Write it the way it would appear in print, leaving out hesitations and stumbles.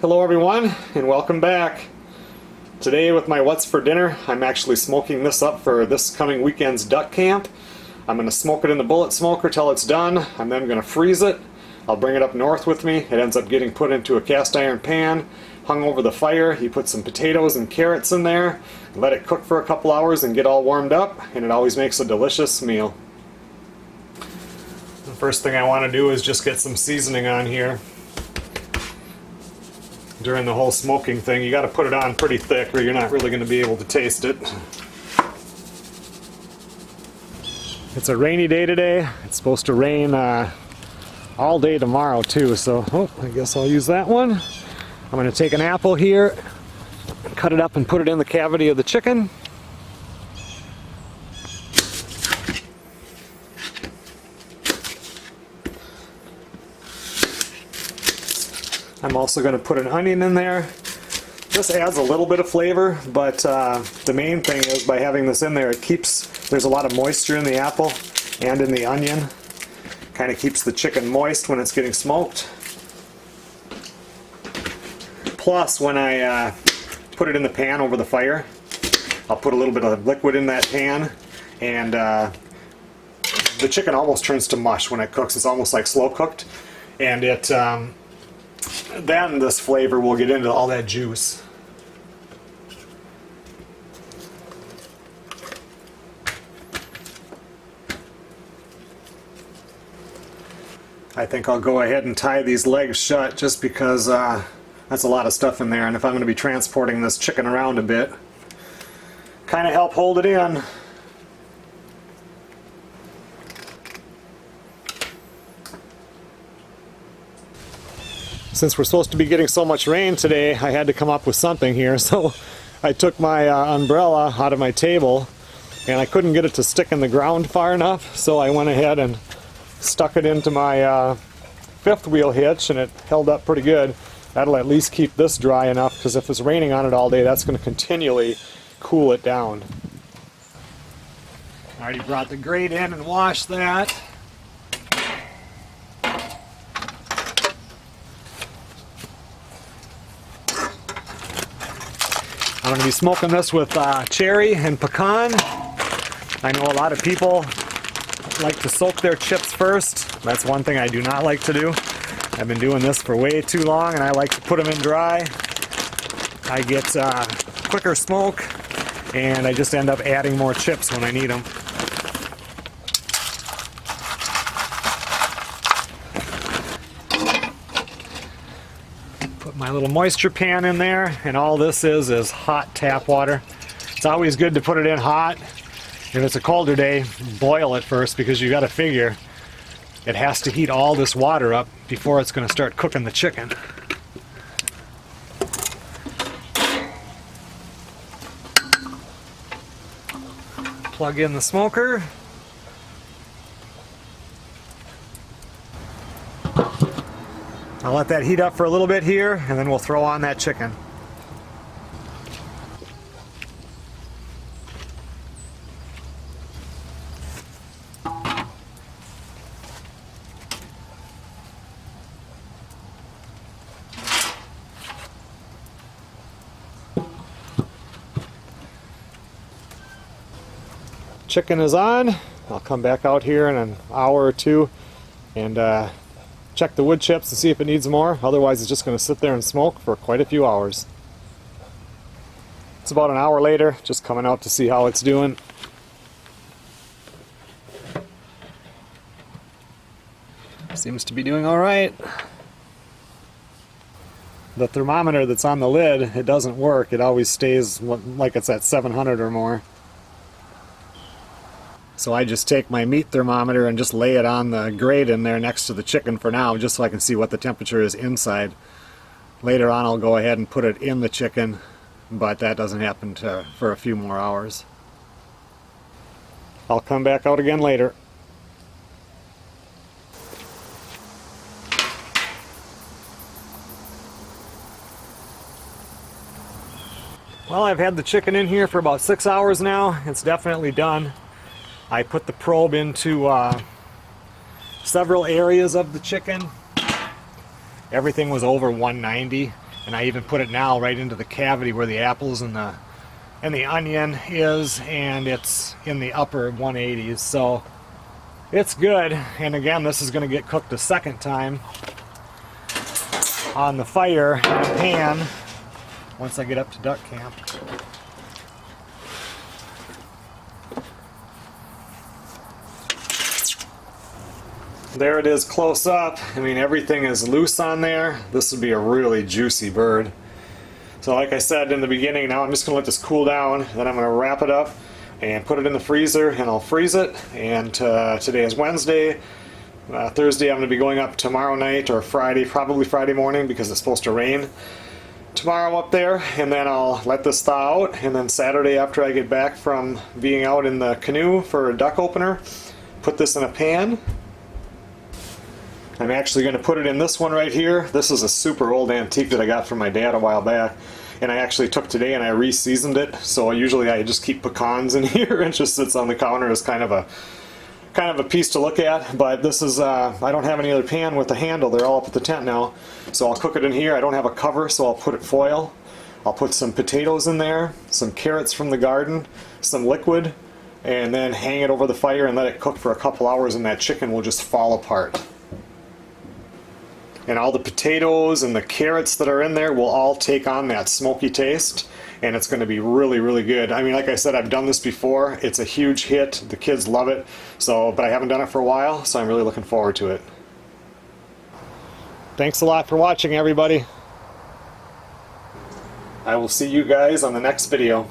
Hello everyone, and welcome back. Today with my What's for Dinner, I'm actually smoking this up for this coming weekend's duck camp. I'm going to smoke it in the bullet smoker till it's done. I'm then going to freeze it. I'll bring it up north with me. It ends up getting put into a cast iron pan, hung over the fire. You put some potatoes and carrots in there, let it cook for a couple hours and get all warmed up, and it always makes a delicious meal. The first thing I want to do is just get some seasoning on here. During the whole smoking thing, you got to put it on pretty thick or you're not really going to be able to taste it. It's a rainy day today. It's supposed to rain all day tomorrow too, so I guess I'll use that one. I'm going to take an apple here, cut it up and put it in the cavity of the chicken. I'm also going to put an onion in there. This adds a little bit of flavor, but the main thing is by having this in there, there's a lot of moisture in the apple and in the onion. Kind of keeps the chicken moist when it's getting smoked. Plus, when I put it in the pan over the fire, I'll put a little bit of liquid in that pan, and the chicken almost turns to mush when it cooks. It's almost like slow cooked, and then this flavor will get into all that juice. I think I'll go ahead and tie these legs shut just because that's a lot of stuff in there, and if I'm going to be transporting this chicken around a bit, kind of help hold it in. Since we're supposed to be getting so much rain today, I had to come up with something here, so I took my umbrella out of my table and I couldn't get it to stick in the ground far enough, so I went ahead and stuck it into my fifth wheel hitch, and it held up pretty good. That'll at least keep this dry enough, because if it's raining on it all day, that's going to continually cool it down. I already brought the grate in and washed that. I'm going to be smoking this with cherry and pecan. I know a lot of people like to soak their chips first. That's one thing I do not like to do. I've been doing this for way too long, and I like to put them in dry. I get quicker smoke, and I just end up adding more chips when I need them. Put my little moisture pan in there, and all this is hot tap water. It's always good to put it in hot. If it's a colder day, boil it first, because you got to figure it has to heat all this water up before it's going to start cooking the chicken. Plug in the smoker. I'll let that heat up for a little bit here, and then we'll throw on that chicken. Chicken is on. I'll come back out here in an hour or two and check the wood chips to see if it needs more. Otherwise, it's just going to sit there and smoke for quite a few hours. It's about an hour later, just coming out to see how it's doing. Seems to be doing all right. The thermometer that's on the lid, it doesn't work. It always stays like it's at 700 or more. So I just take my meat thermometer and just lay it on the grate in there next to the chicken for now, just so I can see what the temperature is inside. Later on I'll go ahead and put it in the chicken, but that doesn't happen for a few more hours. I'll come back out again later. Well, I've had the chicken in here for about 6 hours now. It's definitely done. I put the probe into several areas of the chicken. Everything was over 190. And I even put it now right into the cavity where the apples and the onion is, and it's in the upper 180s, so it's good. And again, this is going to get cooked a second time on the fire in a pan once I get up to duck camp. There it is close up. I mean, everything is loose on there. This would be a really juicy bird. So like I said in the beginning, now I'm just going to let this cool down, then I'm going to wrap it up and put it in the freezer, and I'll freeze it. And today is Wednesday. Thursday I'm going to be going up tomorrow night or Friday, probably Friday morning, because it's supposed to rain tomorrow up there. And then I'll let this thaw out, and then Saturday after I get back from being out in the canoe for a duck opener, put this in a pan. I'm actually going to put it in this one right here. This is a super old antique that I got from my dad a while back, and I actually took today and I re-seasoned it. So usually I just keep pecans in here and it just sits on the counter as kind of a piece to look at. But this is I don't have any other pan with a handle. They're all up at the tent now, so I'll cook it in here. I don't have a cover, so I'll put it foil. I'll put some potatoes in there, some carrots from the garden, some liquid, and then hang it over the fire and let it cook for a couple hours, and that chicken will just fall apart. And all the potatoes and the carrots that are in there will all take on that smoky taste, and it's going to be really, really good. I mean, like I said, I've done this before. It's a huge hit. The kids love it. But I haven't done it for a while, so I'm really looking forward to it. Thanks a lot for watching, everybody. I will see you guys on the next video.